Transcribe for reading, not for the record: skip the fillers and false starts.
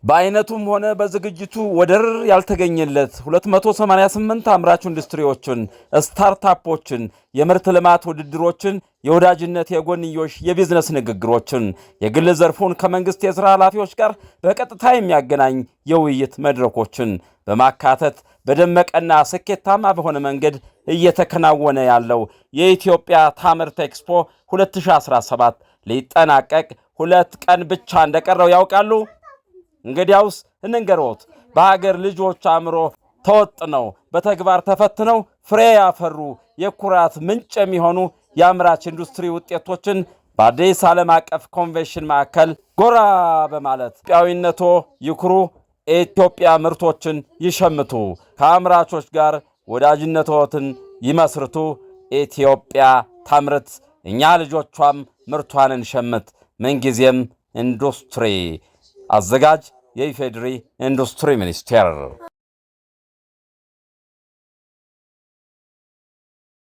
በአይነቱም ሆነ በዝግጅቱ ወደር ያልተገኘለት 288 አምራች ኢንዱስትሪዎችን፣ ስታርታፖችን፣ የምርት ልማት ውድድሮችን፣ የወዳጅነት የጎንዮሽ የቢዝነስ ንግግሮችን፣ የግል ዘርፉን ከመንግስት የሥራ ኃላፊዎች ጋር በቀጥታ የሚያገናኝ የውይይት መድረኮችን በማካተት በደመቀና ስኬታማ በሆነ መንገድ እየተከናወነ ያለው የኢትዮጵያ ታምርት ኤክስፖ 2017 ሊጠናቀቅ 2 ቀን ብቻ እንደቀረው ያውቃሉ? እንግዲያውስ እንንገሮት፣ በሀገር ልጆች አእምሮ ተወጥነው በተግባር ተፈትነው ፍሬ ያፈሩ የኩራት ምንጭ የሚሆኑ የአምራች ኢንዱስትሪ ውጤቶችን በአዲስ ዓለም አቀፍ ኮንቬንሽን ማዕከል ጎራ በማለት ኢትዮጵያዊነቶ ይኩሩ፣ የኢትዮጵያ ምርቶችን ይሸምቱ፣ ከአምራቾች ጋር ወዳጅነቶትን ይመስርቱ። ኢትዮጵያ ታምርት፣ እኛ ልጆቿም ምርቷን እንሸምት። ምንጊዜም ኢንዱስትሪ አዘጋጅ የኢፌዴሪ ኢንዱስትሪ ሚኒስቴር